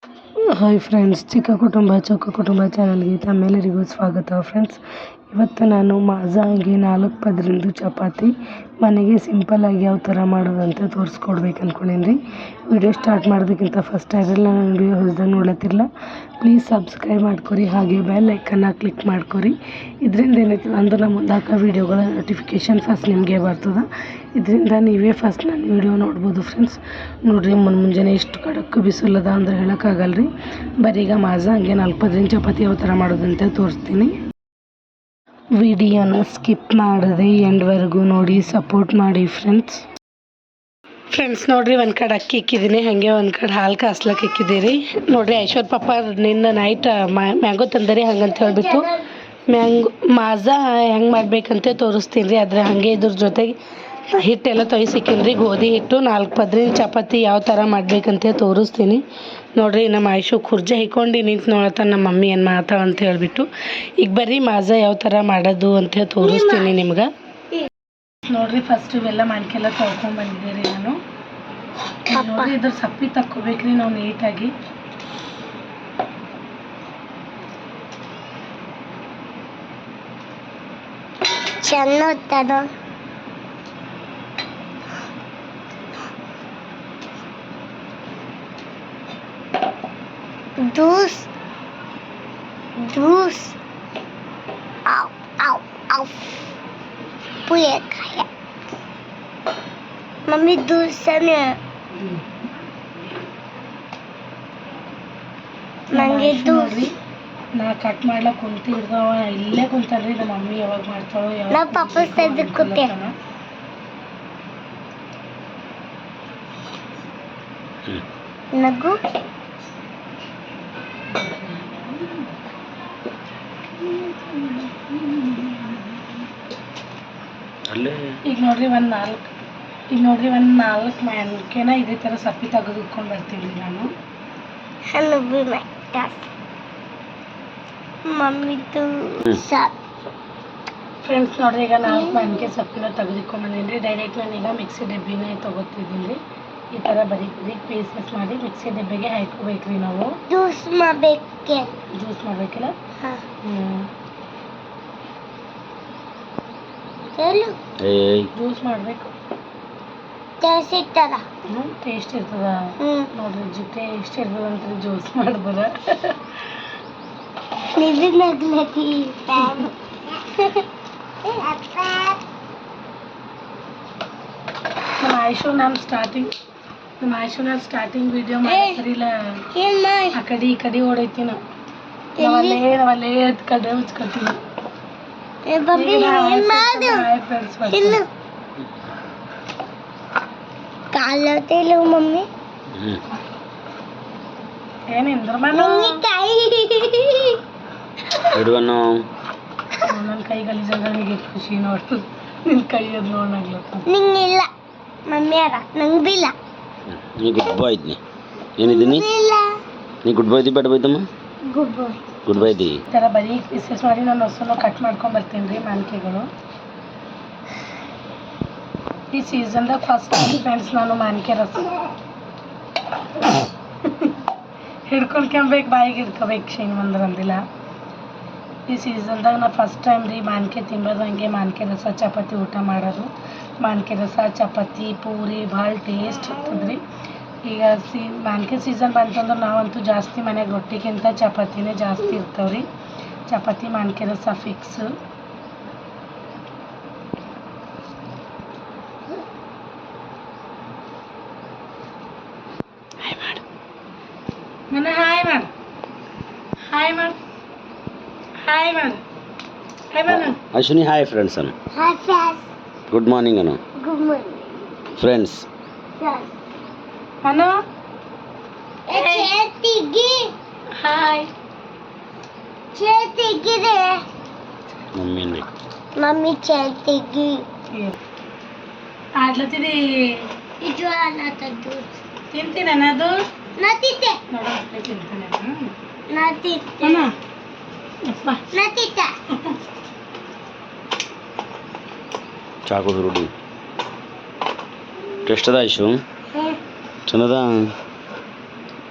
Hi friends, ಚಿಕ್ಕ ಕುಟುಂಬ ಚೊಕ್ಕ ಕುಟುಂಬ ಚಾನಲ್ಗೆ ತಮ್ಮೆಲ್ಲರಿಗೂ ಸ್ವಾಗತ. ಫ್ರೆಂಡ್ಸ್, ಇವತ್ತು ನಾನು ಮಾಜಾಗೆ 4 ಪದರಿಂದ ಚಪಾತಿ ಮನೆಗೆ ಸಿಂಪಲ್ಲಾಗಿ ಯಾವ ಥರ ಮಾಡೋದಂತ ತೋರಿಸ್ಕೊಡ್ಬೇಕು ಅಂದ್ಕೊಂಡೇನಿ. ವಿಡಿಯೋ ಸ್ಟಾರ್ಟ್ ಮಾಡೋದಕ್ಕಿಂತ ಫಸ್ಟ್ ಯಾರೆಲ್ಲ ನನ್ನ ವಿಡಿಯೋ ಹೊಸದಾಗಿ ನೋಡ್ಲತ್ತಿರಲ್ಲ ಪ್ಲೀಸ್ ಸಬ್ಸ್ಕ್ರೈಬ್ ಮಾಡ್ಕೊರಿ, ಹಾಗೆ ಬೆಲ್ ಐಕನ್ನ ಕ್ಲಿಕ್ ಮಾಡ್ಕೊರಿ. ಇದರಿಂದ ಏನೈತೆ ಅಂದ್ರೆ ನಮ್ಮ ಮುಂದೆ ಹಾಕೋ ವೀಡಿಯೋಗಳ ನೋಟಿಫಿಕೇಷನ್ ಫಸ್ಟ್ ನಿಮಗೆ ಬರ್ತದೆ. ಇದರಿಂದ ನೀವೇ ಫಸ್ಟ್ ನನ್ನ ವೀಡಿಯೋ ನೋಡ್ಬೋದು. ಫ್ರೆಂಡ್ಸ್ ನೋಡಿರಿ, ಮುಂಜಾನೆ ಇಷ್ಟು ಖಡಕ್ ಬಿಸಿಲದ ಅಂದ್ರೆ ಹೇಳೋಕ್ಕಾಗಲ್ಲ ರೀ. ಬರೀ ಈಗ ಮಾಜಾ ಹಂಗೆ 4 ಪದರಿಂದ ಚಪಾತಿ ಯಾವ ಥರ ಮಾಡೋದಂತ ತೋರಿಸ್ತೀನಿ. ವಿಡಿಯೋನ ಸ್ಕಿಪ್ ಮಾಡದೆ ಎಂಡ್ವರೆಗೂ ನೋಡಿ ಸಪೋರ್ಟ್ ಮಾಡಿ ಫ್ರೆಂಡ್ಸ್ ನೋಡಿರಿ, ಒಂದು ಕಡೆ ಅಕ್ಕಿ ಇಕ್ಕಿದ್ದೀನಿ, ಹಾಗೆ ಒಂದು ಕಡೆ ಹಾಲು ಕಾಸ್ಲಕ್ಕೆ ಇಕ್ಕಿದ್ದೀರಿ. ನೋಡಿರಿ, ಐಶ್ವರ್ ಪಾಪ ನಿನ್ನ ನೈಟ್ ಮ್ಯಾಂಗೋ ತಂದರಿ ಹಂಗಂತ ಹೇಳ್ಬಿಟ್ಟು ಮಾಜಾ ಹೆಂಗೆ ಮಾಡ್ಬೇಕಂತ ತೋರಿಸ್ತೀನಿ ರೀ. ಆದರೆ ಹಾಗೆ ಇದ್ರ ಜೊತೆಗೆ ಹಿಟ್ಟೆಲ್ಲ ತೊಯ್ಸಿಕ್ಕಿನಿ ರೀ, ಗೋಧಿ ಹಿಟ್ಟು 4 ಪದರಿಂದ ಚಪಾತಿ ಯಾವ ಥರ ಮಾಡ್ಬೇಕಂತ ತೋರಿಸ್ತೀನಿ. ನೋಡಿರಿ, ನಮ್ಮ ಆಯುಷು ಕುರ್ಜೆ ಹಿಕ್ಕೊಂಡು ನಿಂತು ನೋಡತ್ತ ನಮ್ಮ ಮಮ್ಮಿ ಏನು ಮಾಡ್ತಾಳೆ ಅಂತ ಹೇಳ್ಬಿಟ್ಟು. ಈಗ ಬರ್ರಿ ಮಾಜಾ ಯಾವ ಥರ ಮಾಡೋದು ಅಂತ ತೋರಿಸ್ತೀನಿ ನಿಮ್ಗೆ. ನೋಡಿರಿ, ಫಸ್ಟ್ ಇವೆಲ್ಲ ಮಾನ್ಕೆಲ್ಲ ತೊಳ್ಕೊಂಡು ಬಂದಿದ್ದೆ ರೀ ನಾನು. ನೋಡಿರಿ, ಇದ್ರ ಸಪ್ಪಿ ತಕ್ಕೋಬೇಕ್ರಿ ನಾವು ನೀಟಾಗಿ. ಚೆನ್ನ जूस आओ आओ आओ पुए खाया मम्मी दूध सने ನಂಗೆ ನೋಡ್ರಿ, ನಾ ಕಟ್ ಮಾಡ್ಲಕ್ಕೆ ಕುಂತಿರ್ದವ ಇಲ್ಲೇ ಕುಂತಾರ್ರಿ. ನಮ್ಮ ಮಮ್ಮಿ ಯಾವಾಗ ಮಾಡ್ತಾಳೋ ನಾ ಪಾಪ ಕೂತೆ ನಗು ಈಗ ನೋಡ್ರಿ ಒಂದು 4 ಮ್ಯಾನ್ಕೆನ ಇದೇ ಥರ ಸಪ್ಪಿ ತೆಗೆದುಕೊಂಡು ಬರ್ತೀನಿ ರೀ ನಾನು. ಮಮ್ಮಿದು ಫ್ರೆಂಡ್ಸ್ ನೋಡ್ರಿ, ಈಗ 4 ಮ್ಯಾನ್ಕೆ ಸಪ್ಪಿನ ತೆಗೆದುಕೊಂಡು ಬಂದೀನಿ ರೀ. ಡೈರೆಕ್ಟ್ ನಾನೀಗ ಮಿಕ್ಸಿ ಡಬ್ಬಿನೇ ತೊಗೋತಿದ್ದೀನಿ ರೀ. ಈ ಥರ ಬರೀಕ್ ಪೀಸಸ್ ಮಾಡಿ ಮಿಕ್ಸಿ ಡಬ್ಬಿಗೆ ಹಾಕ್ಕೋಬೇಕ್ರಿ ನಾವು. ಜ್ಯೂಸ್ ಮಾಡಬೇಕಿಲ್ಲ. ಜ್ಯೂಸ್ ಮಾಡಬೇಕು. ಟೇಸ್ಟ್ ಇರ್ತದ ನೋಡ್ರಿ, ಟೇಸ್ಟ್ ಇರ್ತದ ಅಂತ ಜ್ಯೂಸ್ ಮಾಡಿದ್ರೆ. ನಮ್ಮ ಆಯುಷು ನಾನು ಸ್ಟಾರ್ಟಿಂಗ್ ವಿಡಿಯೋ ಮಾಡಿಲ್ಲ, ಆ ಕಡೆ ಈ ಕಡೆ ಓಡೈತಿ. ನಾವಲ್ಲೇ ಕಡೆ ಉಚ್ಕೊತೀವಿ. ಮಮ್ಮಿ ಏನಿಂದ್ರ ನನ್ನ ಕೈ ಗಲೀಜಾಗ ನನಗೆ ಖುಷಿ ನೋಡು. ನಿನ್ನ ಕೈ ಅದು ನೋಡಾಗ್ಲತ್ತ ನಿಂಗಿಲ್ಲ ಮಮ್ಮಿ ಯಾರ ನಂಗೆ ಬಿಲ್ಲ. ನೀ ಗುಡ್ ಬಾಯ್ ಇದ್ನಿ ಏನಿದ್ದೀನಿ ನೀ ಗುಡ್ ಬಾಯ್ ಇದ್ದಿ ಬ್ಯಾಡ್ ಬಾಯ್ತಮ್ಮ ಗುಡ್ ಬಾಯ್ ಇದ್ದಿ. ಈ ಥರ ಬರೀ ಪೀಸಸ್ ಮಾಡಿ ನಾನು ಹೊಸನು ಕಟ್ ಮಾಡ್ಕೊಂಡು ಬರ್ತೀನಿ ರೀ ಮಾನ್ಕೆಗಳು. ಈ ಸೀಸನ್ದಾಗ ಫಸ್ಟ್ ಫ್ರೆಂಡ್ಸ್ ನಾನು ಮಾನ್ಕೆ ರಸ ಹಿಡ್ಕೊಳ್ಕೊಬೇಕು, ಬಾಯಿಗೆ ಹಿಡ್ಕೊಬೇಕು ಶೇನ್ ಅಂದಿಲ್ಲ. ಈ ಸೀಸನ್ದಾಗ ನಾ ಫಸ್ಟ್ ಟೈಮ್ ರೀ ಮಾನ್ಕೆ ತಿಂಬೋದು, ಹಂಗೆ ಮಾನ್ಕೆ ರಸ ಚಪಾತಿ ಊಟ ಮಾಡೋದು. ಮಾನ್ಕೆ ರಸ ಚಪಾತಿ ಪೂರಿ ಭಾಳ ಟೇಸ್ಟ್ ಇರ್ತದ್ರಿ. ಈಗ ಮಾನ್ಕೆ ಸೀಸನ್ ಬಂತಂದ್ರೆ ನಾವಂತೂ ಜಾಸ್ತಿ ಮನೆಗೆ ರೊಟ್ಟಿಗಿಂತ ಚಪಾತಿನೇ ಜಾಸ್ತಿ ಇರ್ತಾವ್ರಿ. ಚಪಾತಿ ಮಾನ್ಕೆ ರಸ ಫಿಕ್ಸ್. ಅಶ್ವಿನಿ ಹಾಯ್ ಫ್ರೆಂಡ್ಸ್ ಅನ್ನು. ಗುಡ್ ಮಾರ್ನಿಂಗ್ ಅನು. ಫ್ರೆಂಡ್ಸ್ ಅನು ಹಾಯ್ ಚೇತಿಗಿದೆ ಮಮ್ಮಿ ಚೇತಿಗಿ ಆಡ್ಲತ್ತಿದಿ. ಇದು ಅನ್ನತದ್ದು ತಿಂತೀನಿ ಅನ್ನೋದು ನತಿತೆ ನೋಡೋ ತಿಂತಾನೆ ನತಿತೆ ನತಿತೆ ಚಾಕೋದು ರೂಢಿ ಟೇಸ್ಟ್ ಅದ ಐಶು ಚಂದದ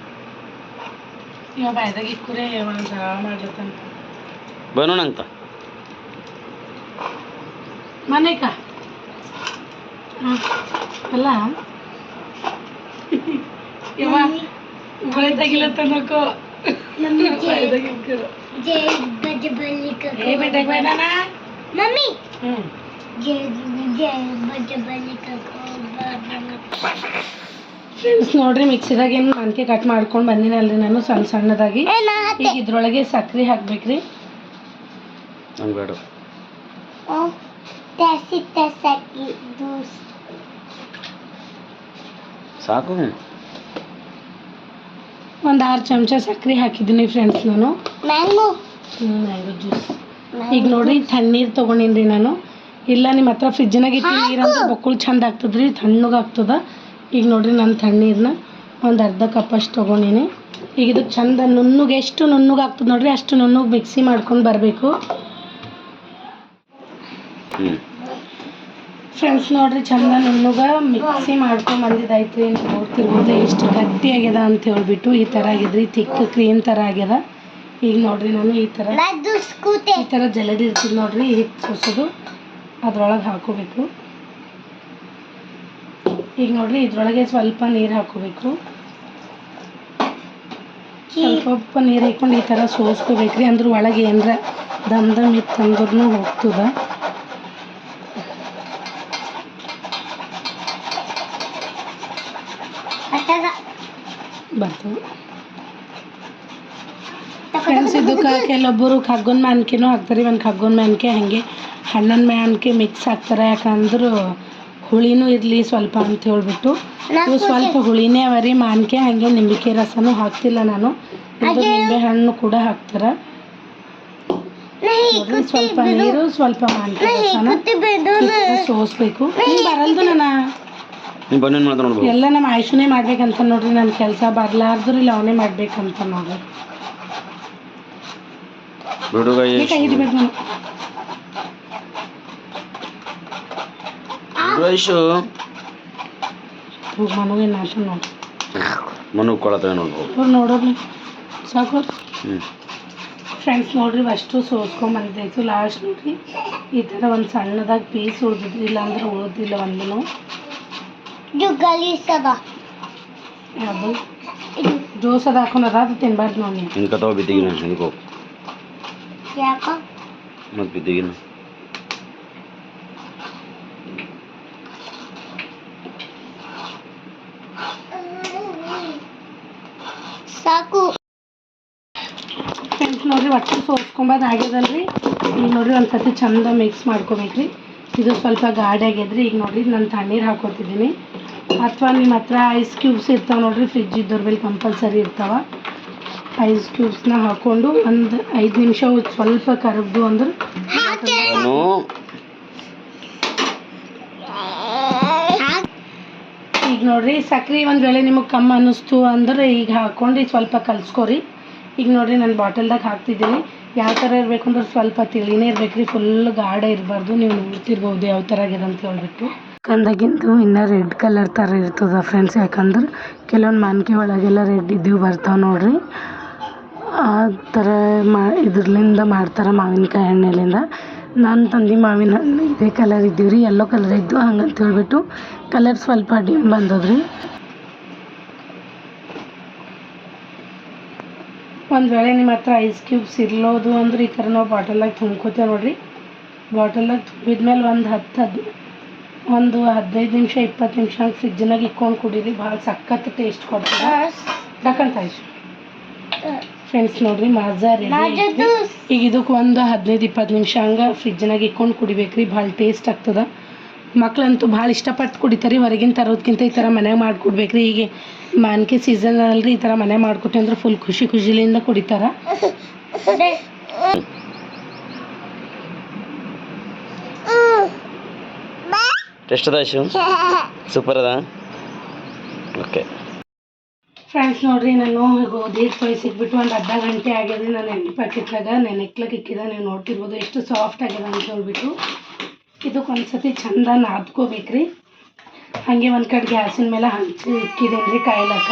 ಇವಾಗ ಬಾಯ್ದಾಗ ಇಕ್ಕೂರೇ ಒಂದು ಮಾಡ್ಲತ್ತಂತ बनवून अंगता ಮನೆಕ ಅಲ್ಲ ಇವ ಉಗುಳೆ ತೆಗಿಲತ್ತನಕೋ ಬಾಯ್ದಾಗ ಇಕ್ಕರು जय बजबली का ಏ ಬೆಟ್ಟಕ್ಕೆ ಬೇಡನಾ मम्मी ಹ್ಞೂ जय जय बजबली का ಫ್ರೆಂಡ್ಸ್ ನೋಡ್ರಿ ಮಿಕ್ಸಿದಾಗ ಏನು ಮಾನ್ಕೆ ಕಟ್ ಮಾಡ್ಕೊಂಡು ಬಂದಿನಲ್ರಿ ನಾನು ಸಣ್ಣ ಸಣ್ಣದಾಗಿ ಈಗ ಇದ್ರೊಳಗೆ ಸಕ್ರೆ ಹಾಕ್ಬೇಕ್ರಿ हंग बेड तैसी तैसा की दूस साकू ಒಂದು 6 ಚಮಚ ಸಕ್ರೆ ಹಾಕಿದ್ದೀನಿ ಫ್ರೆಂಡ್ಸ್ ನಾನು मैंगो ಮ್ಯಾಂಗೋ ಜ್ಯೂಸ್ ಈಗ ನೋಡ್ರಿ ತಣ್ಣೀರು ತೊಗೊಂಡಿನ್ರಿ ನಾನು ಇಲ್ಲ ನಿಮ್ಮ ಹತ್ರ ಫ್ರಿಜ್ನಾಗ ಇಟ್ಟು ನೀರು ಅಂದ್ರೆ ಬಕ್ಕುಳು ಚಂದ ಆಗ್ತದ್ರಿ ತಣ್ಣಗೆ ಆಗ್ತದ ಈಗ ನೋಡ್ರಿ ನಾನು ತಣ್ಣೀರನ್ನ ಒಂದು ಅರ್ಧ ಕಪ್ ಅಷ್ಟು ತೊಗೊಂಡಿನಿ ಈಗ ಇದಕ್ಕೆ ಚಂದ ನುಣ್ಣಗೆ ಎಷ್ಟು ನುಣ್ಣಗೆ ಆಗ್ತದೆ ನೋಡ್ರಿ ಅಷ್ಟು ನುಣ್ಣಗೆ ಮಿಕ್ಸಿ ಮಾಡ್ಕೊಂಡು ಬರಬೇಕು ಫ್ರೆಂಡ್ಸ್ ನೋಡ್ರಿ ಚಂದ ನುಣ್ಣಗೆ ಮಿಕ್ಸಿ ಮಾಡ್ಕೊಂಡು ಬಂದಿದ್ದಾಯ್ತು ನೀವು ನೋಡ್ತಿರ್ಬೋದು ಎಷ್ಟು ಗಟ್ಟಿ ಆಗ್ಯದ ಅಂತ ಹೇಳ್ಬಿಟ್ಟು ಈ ಥರ ಆಗಿದ್ರಿ ತಿಕ್ ಕ್ರೀಮ್ ಥರ ಆಗ್ಯದ ಈಗ ನೋಡ್ರಿ ನಾನು ಈ ಥರ ಜಲದಿ ಇರ್ತದೆ ನೋಡ್ರಿ ಹಿಟ್ಟು ಸೋಸೋದು ಅದ್ರೊಳಗೆ ಹಾಕೋಬೇಕು ಈಗ ನೋಡ್ರಿ ಇದ್ರೊಳಗೆ ಸ್ವಲ್ಪ ನೀರು ಹಾಕೋಬೇಕು ಸ್ವಲ್ಪ ನೀರು ಹಾಕ್ಕೊಂಡು ಈ ಥರ ಸೋಸ್ಕೋಬೇಕ್ರಿ ಅಂದ್ರೆ ಒಳಗೆ ಏನರ ದಮ್ ದಮ್ ಇತ್ತು ಅಂದ್ರೂ ಹೋಗ್ತದ ಬರ್ತದೆ ಫ್ರೆಂಡ್ಸ್ ಇದಕ್ಕೆ ಕೆಲವೊಬ್ಬರು ಕಗ್ಗನ ಮ್ಯಾನ್ಕೆನೂ ಹಾಕ್ತಾರೆ ಒಂದು ಕಗ್ಗನ ಮ್ಯಾನ್ಕೆ ಹಾಗೆ ಹಣ್ಣಿನ ಮ್ಯಾನ್ಕೆ ಮಿಕ್ಸ್ ಹಾಕ್ತಾರೆ ಯಾಕಂದ್ರೆ ಹುಳಿನೂ ಇರಲಿ ಸ್ವಲ್ಪ ಅಂತ ಹೇಳ್ಬಿಟ್ಟು ಇವು ಸ್ವಲ್ಪ ಹುಳಿನೇ ಅವರಿ ಮಾನ್ಕೆ ಹಾಗೆ ನಿಂಬೆಕಾಯಿ ರಸನೂ ಹಾಕ್ತಿಲ್ಲ ನಾನು ಇದು ನಿಂಬೆ ಹಣ್ಣು ಕೂಡ ಹಾಕ್ತಾರೆ ನೋಡ್ರಿ ಸ್ವಲ್ಪ ನೀರು ಸ್ವಲ್ಪ ಮಾನ್ಕೆ ರಸನ ಸೋಸ್ಬೇಕು ಹಿಂಗೆ ಬರಲ್ದು ನಾನು ಎಲ್ಲ ನಮ್ಮ ಆಯುಷನೇ ಮಾಡ್ಬೇಕಂತ ನೋಡ್ರಿ ನನ್ನ ಕೆಲಸ ಬರಲಾರ್ದ್ರು ಇಲ್ಲ ಅವನೇ ಮಾಡ್ಬೇಕಂತ ನೋಡ್ರಿ ಕೈ ಹಿಡಿಬೇಕು ನಾನು ಮನುವೇನು ಆತ ನೋಡಿ ಮನು ಕೊಳತವೆ ನೋಡ್ಬೋದು ಅವ್ರು ನೋಡೋರ್ಲಿ ಸಾಕು ಫ್ರೆಂಡ್ಸ್ ನೋಡ್ರಿ ಅಷ್ಟು ಸೋಸ್ಕೊಂಬಂದಿದ್ದಾಯ್ತು ಲಾಸ್ಟ್ ನೋಡ್ರಿ ಈ ಥರ ಒಂದು ಸಣ್ಣದಾಗಿ ಪೀಸ್ ಉಳಿದಿದ್ರಿ ಇಲ್ಲಾಂದ್ರೆ ಉಳಿದಿಲ್ಲ ಒಂದು ಯಾವುದು ಜ್ಯೂಸ್ ಅದು ಹಾಕೊಂಡದ ಅದು ತಿನ್ಬಾರ್ದು ನೋಡಿ ಇನ್ಕ ತಗೋ ಬಿದ್ದಿಗಿನ ಇನ್ಕೋ ಮತ್ತು ಬಿದ್ದಿಗಿನ ಸಾಕು ಫ್ರೆಂಡ್ಸ್ ನೋಡ್ರಿ ಒಟ್ಟು ಸೋಸ್ಕೊಂಬದು ಆಗ್ಯದಲ್ರಿ ಈಗ ನೋಡ್ರಿ ಒಂದು ಸತಿ ಚಂದ ಮಿಕ್ಸ್ ಮಾಡ್ಕೊಬೇಕ್ರಿ ಇದು ಸ್ವಲ್ಪ ಗಾಢ ಆಗ್ಯದ್ರಿ ಈಗ ನೋಡ್ರಿ ನಾನು ತಣ್ಣೀರು ಹಾಕೋತಿದ್ದೀನಿ ಅಥವಾ ನಿಮ್ಮ ಹತ್ರ ಐಸ್ ಕ್ಯೂಬ್ಸ್ ಇರ್ತಾವೆ ನೋಡ್ರಿ ಫ್ರಿಜ್ ಇದ್ದವ್ರ ಮೇಲೆ ಕಂಪಲ್ಸರಿ ಇರ್ತಾವೆ ಐಸ್ ಕ್ಯೂಬ್ಸ್ನ ಹಾಕ್ಕೊಂಡು ಒಂದು 5 ನಿಮಿಷ ಸ್ವಲ್ಪ ಕರಗ್ದು ಅಂದ್ರೆ ಈಗ ನೋಡ್ರಿ ಸಕ್ರೆ ಒಂದು ವೇಳೆ ನಿಮಗೆ ಕಮ್ಮಿ ಅನ್ನಿಸ್ತು ಅಂದ್ರೆ ಈಗ ಹಾಕ್ಕೊಂಡು ಸ್ವಲ್ಪ ಕಲಿಸ್ಕೊರಿ ಈಗ ನೋಡ್ರಿ ನಾನು ಬಾಟಲ್ದಾಗ ಹಾಕ್ತಿದ್ದೀನಿ ಯಾವ ಥರ ಇರಬೇಕು ಅಂದ್ರೆ ಸ್ವಲ್ಪ ತಿಳಿನೇ ಇರ್ಬೇಕು ರೀ ಫುಲ್ ಗಾಢ ಇರಬಾರ್ದು ನೀವು ನೋಡ್ತಿರ್ಬೋದು ಯಾವ ಥರ ಆಗಿದೆ ಅಂತ ಹೇಳ್ಬಿಟ್ಟು ಕಂದಾಗಿಂದು ಇನ್ನೂ ರೆಡ್ ಕಲರ್ ಥರ ಇರ್ತದೆ ಫ್ರೆಂಡ್ಸ್ ಯಾಕಂದ್ರೆ ಕೆಲವೊಂದು ಮಾನ್ಕೆ ಒಳಗೆಲ್ಲ ರೆಡ್ ಇದ್ದೀವಿ ಬರ್ತಾವೆ ನೋಡ್ರಿ ಆ ಥರ ಇದ್ರಲಿಂದ ಮಾಡ್ತಾರೆ ಮಾವಿನಕಾಯಿ ಹಣ್ಣಿಲಿಂದ ನಾನು ತಂದು ಮಾವಿನ ಹಣ್ಣು ಇದೇ ಕಲರ್ ಇದ್ದೀವಿ ರೀ ಯೆಲ್ಲೋ ಕಲರ್ ಇದ್ದು ಹಂಗಂತ ಹೇಳ್ಬಿಟ್ಟು ಕಲರ್ ಸ್ವಲ್ಪ ಡಿಮ್ ಬಂದದ್ರಿ ಒಂದು ವೇಳೆ ನಿಮ್ಮ ಹತ್ರ ಐಸ್ ಕ್ಯೂಬ್ಸ್ ಇರ್ಲೋದು ಅಂದ್ರೆ ಈ ಥರ ನಾವು ಬಾಟಲ್ದಾಗ ತುಂಬ್ಕೋತೇವೆ ನೋಡ್ರಿ ಬಾಟಲ್ದಾಗ ತುಂಬಿದ್ಮೇಲೆ ಒಂದು 15 ನಿಮಿಷ 20 ನಿಮಿಷ ಹಂಗೆ ಫ್ರಿಜ್ನಾಗ ಇಕ್ಕೊಂಡು ಕುಡೀರಿ ಭಾಳ ಸಖತ್ ಟೇಸ್ಟ್ ಕೊಡ್ತದೆ ಯಾಕಂತ ಫ್ರೆಂಡ್ಸ್ ನೋಡ್ರಿ ಮಾಜಾ ರೆಡಿ ಈಗ ಇದಕ್ಕೆ ಒಂದು 15-20 ನಿಮಿಷ ಹಂಗೆ ಫ್ರಿಜ್ನಾಗ ಇಕ್ಕೊಂಡು ಕುಡಿಬೇಕ್ರಿ ಭಾಳ ಟೇಸ್ಟ್ ಆಗ್ತದೆ ಮಕ್ಳಂತೂ ಭಾಳ ಇಷ್ಟಪಟ್ಟು ಕುಡಿತಾರೆ ಹೊರಗಿನ ತರೋದಕ್ಕಿಂತ ಈ ಥರ ಮನ್ಯಾಗ ಮಾಡಿಕೊಡ್ಬೇಕ್ರಿ ಈಗ ಮಾನ್ಕೆ ಸೀಸನ್ ಅಲ್ರಿ ಈ ಥರ ಮನ್ಯಾಗ ಮಾಡಿಕೊಟ್ಟೆ ಅಂದ್ರೆ ಫುಲ್ ಖುಷಿಲಿಂದ ಕುಡಿತಾರೆ ಟೇಸ್ಟ್ ಅದ ಸೂಪರ್ ಅದ ಓಕೆ ಫ್ರೆಂಡ್ಸ್ ನೋಡ್ರಿ ನಾನು ಗೋಧಿ ಹಿಟ್ಟು ತೊಯ್ಸಿಕ್ಬಿಟ್ಟು ಒಂದು ಅರ್ಧ ಗಂಟೆ ಆಗ್ಯದ ನಾನು ಎಣ್ಣೆ ಪ್ಯಾಕೆಟ್ಲಾಗ ನೆನೆಕ್ಲಕ್ಕೆ ಇಕ್ಕಿದ ನೀವು ನೋಡ್ತಿರ್ಬೋದು ಎಷ್ಟು ಸಾಫ್ಟ್ ಆಗ್ಯದ ಅಂತ ಹೇಳ್ಬಿಟ್ಟು ಇದಕ್ಕೆ ಒಂದು ಸತಿ ಚಂದ ನಾದ್ಕೋಬೇಕ್ರಿ ಹಾಗೆ ಒಂದು ಕಡೆ ಗ್ಯಾಸಿನ ಮೇಲೆ ಹಂಚಿ ಇಕ್ಕಿದ್ದೇನೆ ರೀ ಕಾಯ್ಲಕ್ಕ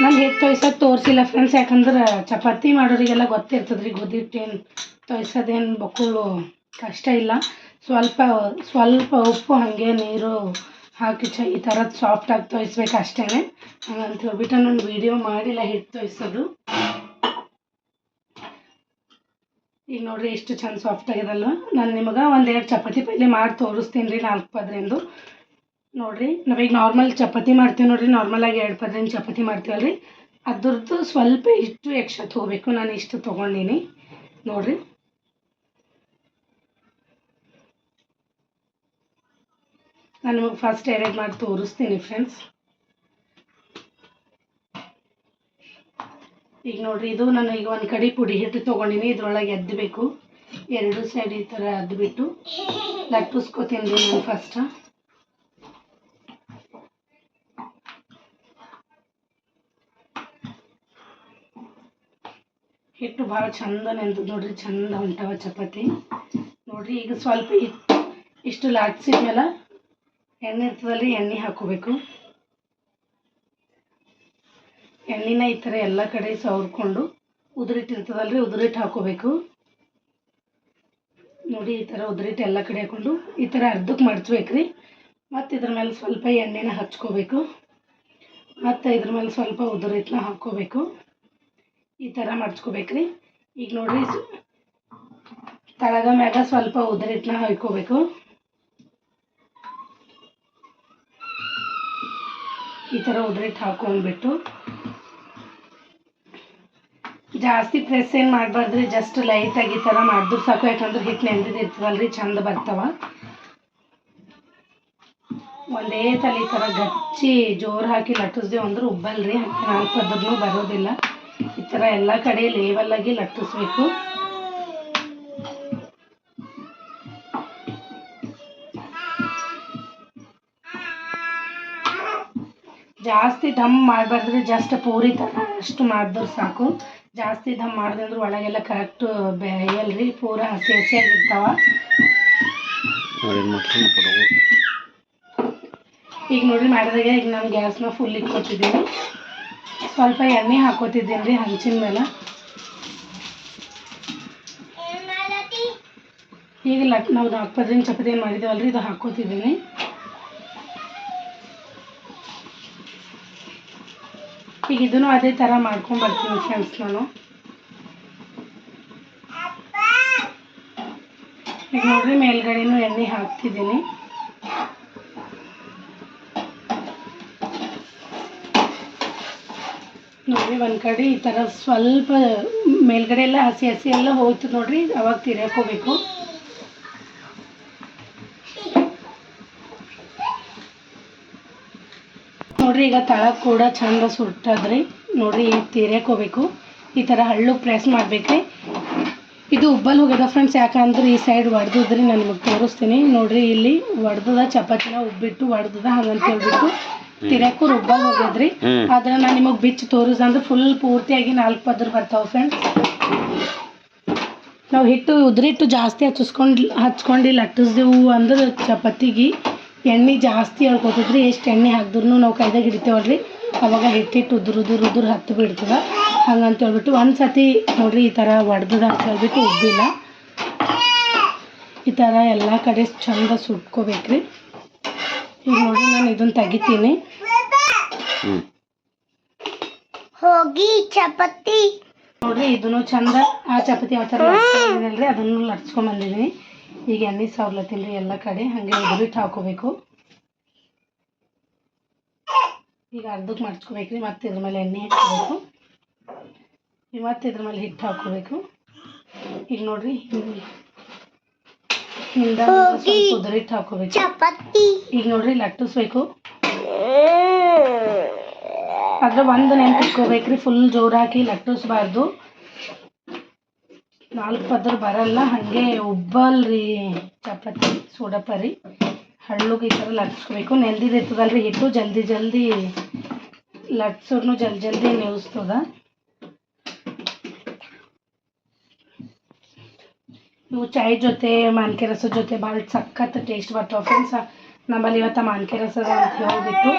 ನಾನು ಹಿಟ್ಟು ತೋಯ್ಸೋದು ತೋರಿಸಿಲ್ಲ ಫ್ರೆಂಡ್ಸ್, ಯಾಕಂದ್ರೆ ಚಪಾತಿ ಮಾಡೋರಿಗೆಲ್ಲ ಗೊತ್ತಿರ್ತದೆ ರೀ, ಗೋಧಿ ಹಿಟ್ಟು ಏನು ತೋಯ್ಸೋದೇನು ಬಕ್ಕುಳು ಕಷ್ಟ ಇಲ್ಲ. ಸ್ವಲ್ಪ ಸ್ವಲ್ಪ ಉಪ್ಪು ಹಾಗೆ ನೀರು ಹಾಕಿ ಈ ಥರದ್ದು ಸಾಫ್ಟಾಗಿ ತೋಯಿಸ್ಬೇಕು ಅಷ್ಟೇ. ಹಂಗಂತ ಹೇಳ್ಬಿಟ್ಟು ನಾನು ವೀಡಿಯೋ ಮಾಡಿಲ್ಲ ಹಿಟ್ಟು ತೋಯಿಸೋದು. ಈಗ ನೋಡಿರಿ ಎಷ್ಟು ಚಂದ ಸಾಫ್ಟ್ ಆಗ್ಯದಲ್ವ. ನಾನು ನಿಮಗೆ ಒಂದೆರಡು ಚಪಾತಿ ಪೈಲೆ ಮಾಡಿ ತೋರಿಸ್ತೀನಿ ರೀ 4 ಪದರಿಂದು. ನೋಡಿರಿ ನಾವೀಗ ನಾರ್ಮಲ್ ಚಪಾತಿ ಮಾಡ್ತೀವಿ ನೋಡಿರಿ, ನಾರ್ಮಲಾಗಿ 2 ಪದರಿಂದ ಚಪಾತಿ ಮಾಡ್ತೀವಲ್ಲ ರೀ, ಅದ್ರದ್ದು ಸ್ವಲ್ಪ ಇಷ್ಟು ಎಕ್ಸ್ಟ್ರಾ ತೊಗೋಬೇಕು. ನಾನು ಇಷ್ಟು ತೊಗೊಂಡಿನಿ ನೋಡಿರಿ. ನಾನು ನಿಮಗೆ ಫಸ್ಟ್ ಎರಡು ಮಾಡಿ ತೋರಿಸ್ತೀನಿ ಫ್ರೆಂಡ್ಸ್. ಈಗ ನೋಡಿರಿ, ಇದು ನಾನು ಈಗ ಒಂದು ಕಡೆ ಪುಡಿ ಹಿಟ್ಟು ತೊಗೊಂಡಿನಿ, ಇದ್ರೊಳಗೆ ಎದ್ದಬೇಕು. 2 ಸೈಡ್ ಈ ಥರ ಅದ್ಬಿಟ್ಟು ಲಟ್ಟಿಸ್ಕೊತೀನಿ ರೀ ನಾನು ಫಸ್ಟ್. ಹಿಟ್ಟು ಭಾಳ ಚಂದ ನೆಂದು ನೋಡ್ರಿ, ಚಂದ ಹೊಂಟವ ಚಪಾತಿ ನೋಡ್ರಿ. ಈಗ ಸ್ವಲ್ಪ ಇಷ್ಟು ಲಾಟ್ಸಿದ್ಮೇಲೆ ಎಣ್ಣೆ ಇರ್ತದಲ್ರಿ, ಎಣ್ಣೆ ಹಾಕೋಬೇಕು. ಎಣ್ಣೆನ ಈ ಥರ ಎಲ್ಲ ಕಡೆ ಸವರ್ಕೊಂಡು ಉದುರಿಟ್ಟು ಇರ್ತದಲ್ರಿ, ಉದುರಿಟ್ಟು ಹಾಕೋಬೇಕು ನೋಡಿ. ಈ ಥರ ಉದುರಿಟ್ಟು ಎಲ್ಲ ಕಡೆ ಹಾಕೊಂಡು ಈ ಥರ ಅರ್ಧಕ್ಕೆ ಮಡ್ಚ್ಬೇಕ್ರಿ. ಮತ್ತು ಇದ್ರ ಮೇಲೆ ಸ್ವಲ್ಪ ಎಣ್ಣೆನ ಹಚ್ಕೋಬೇಕು. ಮತ್ತು ಇದ್ರ ಮೇಲೆ ಸ್ವಲ್ಪ ಉದುರಿಟ್ಟನ್ನ ಹಾಕ್ಕೋಬೇಕು. ಈ ಥರ ಮಡ್ಚ್ಕೋಬೇಕ್ರಿ. ಈಗ ನೋಡ್ರಿ, ತಳಗ ಮ್ಯಾಗ ಸ್ವಲ್ಪ ಉದುರಿಟ್ಟನ್ನ ಹಾಕ್ಕೋಬೇಕು. ಈ ಥರ ಉದುರಿಟ್ಟು ಹಾಕೊಂಡ್ಬಿಟ್ಟು ಜಾಸ್ತಿ ಪ್ರೆಸ್ ಏನು ಮಾಡಬಾರ್ದ್ರಿ, ಜಸ್ಟ್ ಲೈಟಾಗಿ ಈ ಥರ ಮಾಡಿದ್ರು ಸಾಕು. ಯಾಕಂದ್ರೆ ಹಿಟ್ಟು ನೆಂದಿದಿರ್ತದಲ್ರಿ, ಚಂದ ಬರ್ತಾವ. ಒಂದೇ ತಲೆ ಈ ಥರ ಗಚ್ಚಿ ಜೋರು ಹಾಕಿ ಲಟ್ಟಿಸ್ದೇವು ಅಂದ್ರೆ ಉಬ್ಬಲ್ರಿ, 4 ಪದರನೂ ಬರೋದಿಲ್ಲ. ಈ ಥರ ಎಲ್ಲ ಕಡೆ ಲೇವಲ್ಲಾಗಿ ಲಟ್ಟಿಸ್ಬೇಕು. ಜಾಸ್ತಿ ದಮ್ ಮಾಡಬಾರ್ದ್ರಿ, ಜಸ್ಟ್ ಪೂರಿ ಥರ ಅಷ್ಟು ಮಾಡಿದ್ರು ಸಾಕು. ಜಾಸ್ತಿ ದಮ್ ಮಾಡಿದೆ ಅಂದ್ರೆ ಒಳಗೆಲ್ಲ ಕರೆಕ್ಟ್ ಬೇಯಲ್ರಿ, ಪೂರ ಹಸಿ ಹಸಿಯಾಗಿರ್ತಾವ. ಈಗ ನೋಡ್ರಿ ಮಾಡಿದಾಗ ಈಗ ನಾನು ಗ್ಯಾಸ್ನ ಫುಲ್ ಇಟ್ಕೊತಿದ್ದೀನಿ. ಸ್ವಲ್ಪ ಎಣ್ಣೆ ಹಾಕೋತಿದ್ದೀನಿ ರೀ ಹಂಚಿನ ಮೇಲೆ. ಈಗ ನಾವು 4 ಪದರಿನ ಚಪಾತಿ ಏನು ಮಾಡಿದ್ದೇವಲ್ರಿ, ಇದು ಹಾಕೋತಿದ್ದೀನಿ. ಈಗ ಇದನ್ನು ಅದೇ ಥರ ಮಾಡ್ಕೊಂಡು ಬರ್ತೀನಿ ಫ್ರೆಂಡ್ಸ್ ನಾನು. ಈಗ ನೋಡ್ರಿ ಮೇಲ್ಗಡೆನೂ ಎಣ್ಣೆ ಹಾಕ್ತಿದ್ದೀನಿ. ನೋಡ್ರಿ ಒಂದು ಕಡೆ ಈ ಥರ ಸ್ವಲ್ಪ ಮೇಲ್ಗಡೆ ಎಲ್ಲ ಹಸಿ ಹಸಿ ಎಲ್ಲ ಹೋಯ್ತು ನೋಡ್ರಿ, ಅವಾಗ ತಿರ್ಯಾಕೋಬೇಕು. ನೋಡ್ರಿ ಈಗ ತಳಕ್ಕೆ ಕೂಡ ಚಂದ ಸುಟ್ಟದ್ರಿ ನೋಡ್ರಿ. ತಿರ್ಯಾಕೋಬೇಕು, ಈ ಥರ ಹಳ್ಳು ಪ್ರೆಸ್ ಮಾಡ್ಬೇಕ್ರಿ. ಇದು ಉಬ್ಬಲ್ ಹೋಗ್ಯದ ಫ್ರೆಂಡ್ಸ್, ಯಾಕಂದ್ರೆ ಈ ಸೈಡ್ ಒಡೆದಿದ್ರಿ. ನಾನು ನಿಮಗೆ ತೋರಿಸ್ತೀನಿ ನೋಡ್ರಿ. ಇಲ್ಲಿ ಒಡೆದದ ಚಪಾತಿನ ಉಬ್ಬಿಟ್ಟು ಒಡೆದದ, ಹಂಗಂತ ಹೇಳ್ಬಿಟ್ಟು ತಿರ್ಯಾಕು ಉಬ್ಬಲ್ ಹೋಗ್ಯದ್ರಿ. ಆದ್ರೆ ನಾನು ನಿಮಗೆ ಬಿಚ್ಚಿ ತೋರಿಸ್ದಂದ್ರೆ ಫುಲ್ ಪೂರ್ತಿಯಾಗಿ 4 ಪದರ ಬರ್ತಾವೆ ಫ್ರೆಂಡ್ಸ್. ನಾವು ಹಿಟ್ಟು ಉದ್ರಿಟ್ಟು ಜಾಸ್ತಿ ಹಚ್ಕೊಂಡು ಲಟ್ಟಿಸ್ದೆವು ಅಂದ್ರೆ ಚಪಾತಿಗೆ ಎಣ್ಣೆ ಜಾಸ್ತಿ ಹೇಳ್ಕೊತಿದ್ರಿ. ಎಷ್ಟು ಎಣ್ಣೆ ಹಾಕಿದ್ರು ನಾವು ಕೈದಾಗ ಹಿಡಿತೇವಲ್ರಿ, ಅವಾಗ ಹಿಟ್ಟಿಟ್ಟು ಉದುರು ಹತ್ತು ಬಿಡ್ತದ. ಹಂಗಂತ ಹೇಳ್ಬಿಟ್ಟು ಒಂದು ಸತಿ ನೋಡ್ರಿ ಈ ಥರ ಒಡೆದದ ಅಂತ ಹೇಳ್ಬಿಟ್ಟು ಉಬ್ಬಿಲ್ಲ. ಈ ಥರ ಎಲ್ಲ ಕಡೆ ಚಂದ ಸುಟ್ಕೋಬೇಕ್ರಿ. ಈಗ ನೋಡ್ರಿ ನಾನು ಇದನ್ನು ತೆಗಿತೀನಿ. ಹೋಗಿ ಚಪಾತಿ ನೋಡ್ರಿ ಇದನ್ನು ಚಂದ ಆ ಚಪಾತಿ ಯಾವ ಥರ ಲಟ್ಸ್ಕೊಂಡಿದ್ದೀನಲ್ರಿ ಅದನ್ನು ಲಟ್ಸ್ಕೊಂಬಂದಿದ್ದೀನಿ. ಈಗ ಎಣ್ಣೆ ಸವರ್ಲತ್ತೀನಿ ರೀ ಎಲ್ಲ ಕಡೆ, ಹಾಗೆ ಉದುರಿಟ್ಟು ಹಾಕೋಬೇಕು. ಈಗ ಅರ್ಧಕ್ಕೆ ಮಡ್ಚ್ಕೋಬೇಕ್ರಿ. ಮತ್ತೆ ಇದ್ರ ಮೇಲೆ ಎಣ್ಣೆ ಹಾಕೋಬೇಕು. ಮತ್ತೆ ಇದ್ರ ಮೇಲೆ ಹಿಟ್ಟು ಹಾಕೋಬೇಕು. ಈಗ ನೋಡ್ರಿ ಹಿಂದ ಸ್ವಲ್ಪ ಉದುರಿಟ್ಟು ಹಾಕೋಬೇಕು. ಈಗ ನೋಡ್ರಿ ಲಟ್ಟಿಸ್ಬೇಕು. ಆದ್ರೆ ಒಂದು ನೆನ್ಪಿಟ್ಕೋಬೇಕ್ರಿ, ಫುಲ್ ಜೋರು ಹಾಕಿ ಲಟ್ಟಿಸ್ಬಾರ್ದು. 4 ಪದರ ಬರಲ್ಲ, ಹಾಗೆ ಉಬ್ಬಲ್ರಿ ಚಪಾತಿ ಸೋಡಪರಿ. ಹಳ್ಳುಗೆ ಈ ಥರ ಲಟ್ಸ್ಕೋಬೇಕು. ನೆಲ್ದಿರ್ತದಲ್ರಿ ಹಿಟ್ಟು, ಜಲ್ದಿ ಲಟ್ಸೋರ್ನು ಜಲ್ದಿ ನೆವಸ್ತದ. ಇವು ಚಾಯ್ ಜೊತೆ ಮಾನ್ಕೆ ರಸದ ಜೊತೆ ಭಾಳ ಸಖತ್ ಟೇಸ್ಟ್ ಬರ್ತಾವೆ ಫ್ರೆಂಡ್ಸ್. ನಮ್ಮಲ್ಲಿ ಇವತ್ತು ಮಾನ್ಕೆ ರಸದ ಅಂತ ಹೇಳ್ಬಿಟ್ಟು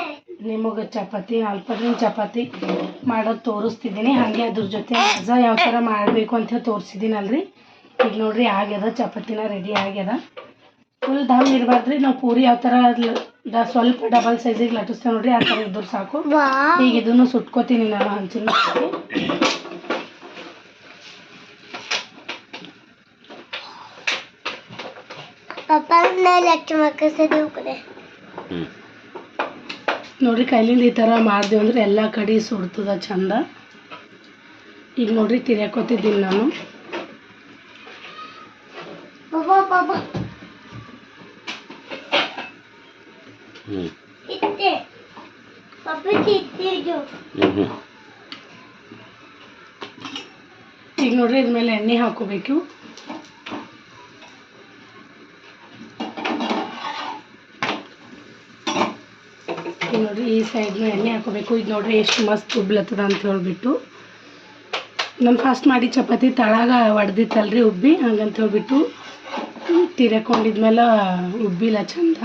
ನಿಮಗೆ ಚಪಾತಿ 4 ಪದರಿನ ಚಪಾತಿ ಮಾಡೋದು ತೋರಿಸ್ತಿದ್ದೀನಿ. ಹಾಗೆ ಅದ್ರ ಜೊತೆ ಮಜಾ ಯಾವ ಥರ ಮಾಡಬೇಕು ಅಂತ ತೋರಿಸಿದ್ದೀನಲ್ರಿ. ಈಗ ನೋಡಿರಿ ಆಗ್ಯದ, ಚಪಾತಿನ ರೆಡಿ ಆಗ್ಯದ. ಫುಲ್ ದಮ್ ಇರಬಾರ್ದ್ರಿ. ನಾವು ಪೂರಿ ಯಾವ ಥರ ಸ್ವಲ್ಪ ಡಬಲ್ ಸೈಜಿಗೆ ಲಟ್ಟಿಸ್ತೇವೆ ನೋಡಿರಿ, ಆ ಥರ ಇದ್ರು ಸಾಕು. ಈಗ ಇದನ್ನು ಸುಟ್ಕೋತೀನಿ ನಾನು ಹಂಚಿನ ಮೇಲೆ. ನೋಡ್ರಿ ಕೈಲಿಂದ ಈ ಥರ ಮಾಡಿದೆವು ಅಂದ್ರೆ ಎಲ್ಲ ಕಡೆ ಸುಡ್ತದ ಚಂದ. ಈಗ ನೋಡ್ರಿ ತಿರ್ಯಾಕೋತಿದ್ದೀನಿ ನಾನು. ಈಗ ನೋಡ್ರಿ ಇದ್ಮೇಲೆ ಎಣ್ಣೆ ಹಾಕೋಬೇಕು. ಈಗ ನೋಡ್ರಿ ಈ ಸೈಡ್ನು ಎಣ್ಣೆ ಹಾಕೋಬೇಕು. ಈಗ ನೋಡ್ರಿ ಎಷ್ಟು ಮಸ್ತ್ ಉಬ್ಲತ್ತದ ಅಂತ ಹೇಳ್ಬಿಟ್ಟು ನಾನು ಫಾಸ್ಟ್ ಮಾಡಿ ಚಪಾತಿ ತಳಗ ಒಡೆದಿತ್ತಲ್ರಿ ಉಬ್ಬಿ, ಹಂಗಂತ ಹೇಳ್ಬಿಟ್ಟು ತಿರ್ಕೊಂಡಿದ್ಮೇಲೆ ಉಬ್ಬಿಲ್ಲ ಚಂದ.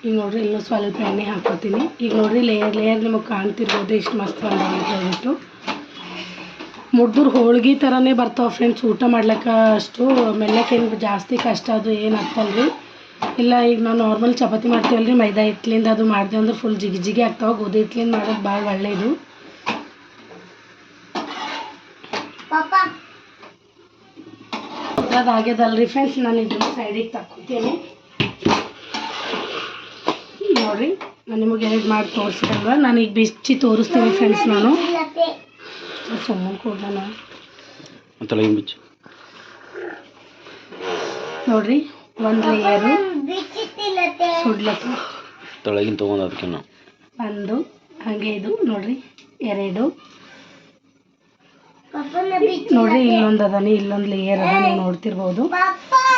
ಈಗ ನೋಡ್ರಿ ಇನ್ನೂ ಸ್ವಲ್ಪ ಎಣ್ಣೆ ಹಾಕೋತೀನಿ. ಈಗ ನೋಡ್ರಿ ಲೇಯರ್ ನಿಮಗೆ ಕಾಣ್ತಿರ್ಬೋದು ಎಷ್ಟು ಮಸ್ತ್ ಬಂದ ಅಂತ ಹೇಳ್ಬಿಟ್ಟು. ಮುಡ್ದೂರು ಹೋಳ್ಗೆ ಥರನೇ ಬರ್ತಾವೆ ಫ್ರೆಂಡ್ಸ್. ಊಟ ಮಾಡ್ಲಿಕ್ಕೆ ಅಷ್ಟು ಮೆಲ್ಲಕ್ಕೇನು ಜಾಸ್ತಿ ಕಷ್ಟ ಅದು ಏನು ಆಗ್ತಲ್ರಿ. ಇಲ್ಲ ಈಗ ನಾವು ನಾರ್ಮಲ್ ಚಪಾತಿ ಮಾಡ್ತೀವಲ್ರಿ ಮೈದಾ ಹಿಟ್ಲಿಂದ ಅದು ಮಾಡಿದೆ ಅಂದ್ರೆ ಫುಲ್ ಜಿಗಿ ಆಗ್ತಾವೆ. ಗೋಧಿ ಹಿಟ್ಲಿಂದ ಮಾಡೋದು ಭಾಳ ಒಳ್ಳೆಯದು. ಅದಾಗ್ಯದಲ್ರಿ ಫ್ರೆಂಡ್ಸ್, ನಾನು ಇದನ್ನು ಸೈಡಿಗೆ ತಕ್ಕೋತೀನಿ. ನೋಡಿರಿ ನಾನು ನಿಮಗೆ ಎರಡು ಮಾಡಿ ತೋರಿಸಿದಲ್ವ, ನಾನು ಈಗ ಬಿಚ್ಚಿ ತೋರಿಸ್ತೀನಿ ಫ್ರೆಂಡ್ಸ್. ನಾನು ಸುಮ್ಮನೆ ಕೊಡೋಣ ನೋಡ್ರಿ, ಒಂದು ಲೇಯರು ಸುಡ್ಲಕ್ಕ ತೊಳಗಿನ ತೊಗೊಂಡು ಅದಕ್ಕೆ ಒಂದು, ಹಾಗೆ ಇದು ನೋಡ್ರಿ 2 ನೋಡ್ರಿ, ಇಲ್ಲೊಂದು ಅದಾನೆ, ಇಲ್ಲೊಂದು ಲೇಯರ್ ಅದ, ನೀವು ನೋಡ್ತಿರ್ಬೋದು.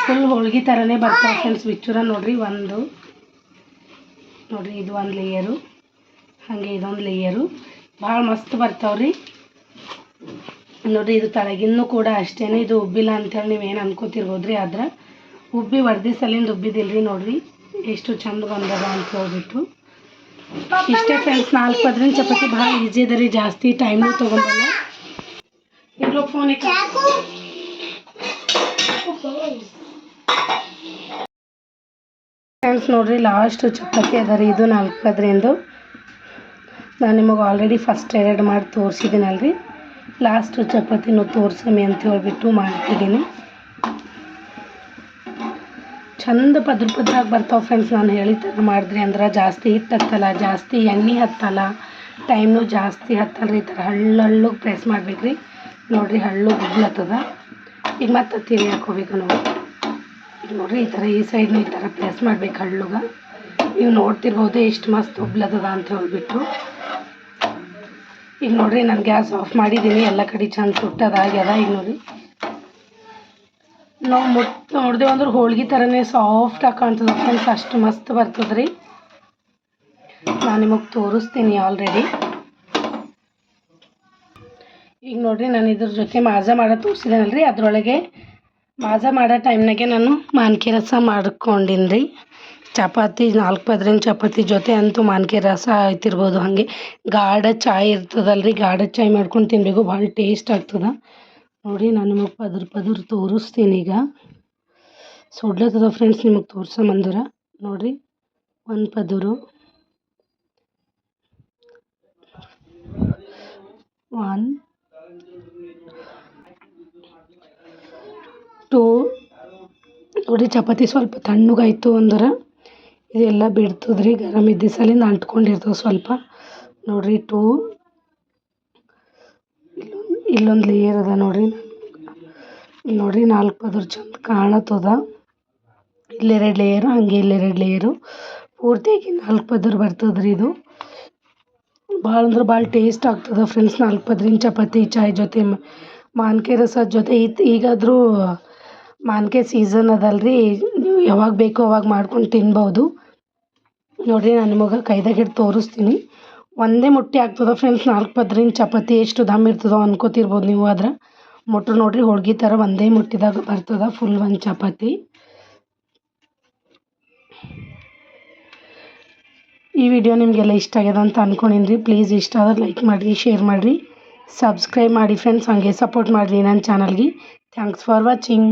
ಫುಲ್ ಹೋಳ್ಗೆ ಥರನೇ ಬರ್ತಾವೆ ಫ್ರೆಂಡ್ಸ್ ಬಿಚ್ಚೂರ. ನೋಡ್ರಿ ಒಂದು ನೋಡ್ರಿ ಇದು ಒಂದು ಲೇಯರು, ಹಾಗೆ ಇದೊಂದು ಲೇಯರು ಭಾಳ ಮಸ್ತ್ ಬರ್ತಾವ್ರಿ. ನೋಡ್ರಿ ಇದು ತಳಗಿನ್ನೂ ಕೂಡ ಅಷ್ಟೇ, ಇದು ಉಬ್ಬಿಲ್ಲ ಅಂಥೇಳಿ ನೀವೇನು ಅನ್ಕೋತಿರ್ಬೋದ್ರಿ. ಆದ್ರೆ ಉಬ್ಬಿ ವರ್ದಿ ಸಲಿಂದ ಉಬ್ಬಿದಿಲ್ರಿ. ನೋಡ್ರಿ ಎಷ್ಟು ಚಂದ ಬಂದದ ಅಂತ ಹೇಳ್ಬಿಟ್ಟು. ಇಷ್ಟೇ ಫ್ರೆಂಡ್ಸ್, 4 ಪದರಿನ ಚಪಾತಿ ಭಾಳ ಈಜಿ ಅದ ರೀ, ಜಾಸ್ತಿ ಟೈಮು ತೊಗೊಂಡಲ್ಲ. ಇಲ್ಲೋ ಫೋನ್ ಫ್ರೆಂಡ್ಸ್ ನೋಡ್ರಿ ಲಾಸ್ಟ್ ಚಪಾತಿ ಅದ ರೀ, ಇದು 4 ಪದರಿಂದು. ನಾನು ನಿಮಗೆ ಆಲ್ರೆಡಿ ಫಸ್ಟ್ 2 ಮಾಡಿ ತೋರಿಸಿದ್ದೀನಲ್ರಿ. ಲಾಸ್ಟ್ ಚಪಾತಿನೂ ತೋರ್ಸಮಿ ಅಂತ ಹೇಳ್ಬಿಟ್ಟು ಮಾಡ್ತಿದ್ದೀನಿ. ಚಂದ ಪದ್ರಾಗಿ ಬರ್ತಾವೆ ಫ್ರೆಂಡ್ಸ್. ನಾನು ಹೇಳಿದ ಥರ ಮಾಡಿದ್ರಿ ಅಂದ್ರೆ ಜಾಸ್ತಿ ಹಿಟ್ಟು ಹತ್ತಲ್ಲ, ಜಾಸ್ತಿ ಎಣ್ಣೆ ಹತ್ತಲ್ಲ, ಟೈಮ್ನು ಜಾಸ್ತಿ ಹತ್ತಲ್ಲ ರೀ. ಈ ಥರ ಹಳ್ಳು ಪ್ರೆಸ್ ಮಾಡ್ಬೇಕ್ರಿ. ನೋಡ್ರಿ ಹಳ್ಳು ಉಬ್ಲತ್ತದ. ಈಗ ಮತ್ತೆ ತಿರಿ ಹಾಕೋಬೇಕು ನಾವು. ಈಗ ನೋಡ್ರಿ ಈ ಥರ ಈ ಸೈಡ್ನು ಈ ಥರ ಪ್ರೆಸ್ ಮಾಡ್ಬೇಕು ಹಳ್ಳುಗ. ನೀವು ನೋಡ್ತಿರ್ಬೋದು ಎಷ್ಟು ಮಸ್ತ್ ಉಬ್ಲತ್ತದ ಅಂತ ಹೇಳ್ಬಿಟ್ಟು. ಈಗ ನೋಡ್ರಿ ನಾನು ಗ್ಯಾಸ್ ಆಫ್ ಮಾಡಿದ್ದೀನಿ, ಎಲ್ಲ ಕಡೆ ಚಂದ ಸುಟ್ಟದಾಗ್ಯದ. ಈಗ ನೋಡಿ ನಾವು ನೋಡಿದೆವು ಅಂದ್ರೆ ಹೋಳ್ಗೆ ಥರನೇ ಸಾಫ್ಟಾಗಿ ಕಾಣ್ತದೆ ಫ್ರೆಂಡ್ಸ್, ಅಷ್ಟು ಮಸ್ತ್ ಬರ್ತದೆ ರೀ. ನಾನು ನಿಮಗೆ ತೋರಿಸ್ತೀನಿ ಆಲ್ರೆಡಿ. ಈಗ ನೋಡ್ರಿ ನಾನು ಇದ್ರ ಜೊತೆ ಮಾಜಾ ಮಾಡೋದು ತೋರಿಸಿದೇನಲ್ರಿ, ಅದರೊಳಗೆ ಮಾಜಾ ಮಾಡೋ ಟೈಮ್ನಾಗೆ ನಾನು ಮಾನ್ಕಿ ರಸ ಮಾಡ್ಕೊಂಡಿನಿ ರೀ. ಚಪಾತಿ 4 ಪದರಿನ ಚಪಾತಿ ಜೊತೆ ಅಂತೂ ಮಾನ್ಕಿ ರಸ ಆಯ್ತಿರ್ಬೋದು. ಹಾಗೆ ಗಾಢ ಚಾಯ್ ಇರ್ತದಲ್ರಿ, ಗಾಢ ಚಾಯ್ ಮಾಡ್ಕೊಂಡು ತಿನ್ನಬೇಕು, ಭಾಳ ಟೇಸ್ಟ್ ಆಗ್ತದೆ. ನೋಡಿ ನಾನು ನಿಮಗೆ ಪದ್ರ ತೋರಿಸ್ತೀನಿ. ಈಗ ಸುಡ್ಲತ್ತದ ಫ್ರೆಂಡ್ಸ್, ನಿಮಗೆ ತೋರ್ಸಂಬಂದ್ರೆ ನೋಡಿರಿ. 1 ಪದರು, 1 2 ನೋಡಿ. ಚಪಾತಿ ಸ್ವಲ್ಪ ತಣ್ಣಗಾಯ್ತು ಅಂದ್ರೆ ಇದೆಲ್ಲ ಬಿಡ್ತದ್ರಿ, ಗರಮ್ ಇದ್ದ ಸಲಿಂದ ಅಂಟ್ಕೊಂಡಿರ್ತವೆ ಸ್ವಲ್ಪ. ನೋಡಿರಿ 2 ಇಲ್ಲೊಂದು ಲೇಯರ್ ಅದ ನೋಡಿರಿ. ನೋಡಿರಿ 4 ಪದರ ಚಂದ ಕಾಣತ್ತದ. ಇಲ್ಲಿ 2 ಲೇಯರು, ಹಾಗೆ ಇಲ್ಲಿ 2 ಲೇಯರು, ಪೂರ್ತಿಯಾಗಿ 4 ಪದರ ಬರ್ತದ್ರಿ. ಇದು ಭಾಳ ಅಂದ್ರೆ ಭಾಳ ಟೇಸ್ಟ್ ಆಗ್ತದೆ ಫ್ರೆಂಡ್ಸ್. 4 ಪದರಿನ ಚಪಾತಿ ಚಾಯ್ ಜೊತೆ ಮಾನ್ಕೆ ರಸದ ಜೊತೆ. ಈಗಾದರೂ ಮಾನ್ಕೆ ಸೀಸನ್ ಅದಲ್ರಿ, ನೀವು ಯಾವಾಗ ಬೇಕೋ ಅವಾಗ ಮಾಡ್ಕೊಂಡು ತಿನ್ಬೋದು. ನೋಡಿರಿ ನಾನು ನಿಮಗೆ ಕೈದಾಗ ಹಿಡ್ದು ತೋರಿಸ್ತೀನಿ. ಒಂದೇ ಮುಟ್ಟಿ ಆಗ್ತದೆ ಫ್ರೆಂಡ್ಸ್ 4 ಪದರಿನ ಚಪಾತಿ. ಎಷ್ಟು ದಮ್ ಇರ್ತದೋ ಅನ್ಕೋತಿರ್ಬೋದು ನೀವು. ಆದ್ರೆ ಮುಟ್ರು ನೋಡಿರಿ ಹೋಳ್ಗೆ ಥರ ಒಂದೇ ಮುಟ್ಟಿದಾಗ ಬರ್ತದೆ ಫುಲ್ ಒಂದು ಚಪಾತಿ. ಈ ವಿಡಿಯೋ ನಿಮಗೆಲ್ಲ ಇಷ್ಟ ಆಗ್ಯದ ಅಂತ ಅಂದ್ಕೊಂಡಿನಿ ರೀ. ಪ್ಲೀಸ್ ಇಷ್ಟ ಆದ್ರೆ ಲೈಕ್ ಮಾಡಿರಿ, ಶೇರ್ ಮಾಡಿರಿ, ಸಬ್ಸ್ಕ್ರೈಬ್ ಮಾಡಿ ಫ್ರೆಂಡ್ಸ್. ಹಾಗೆ ಸಪೋರ್ಟ್ ಮಾಡಿರಿ ನನ್ನ ಚಾನಲ್ಗೆ. Thanks for watching.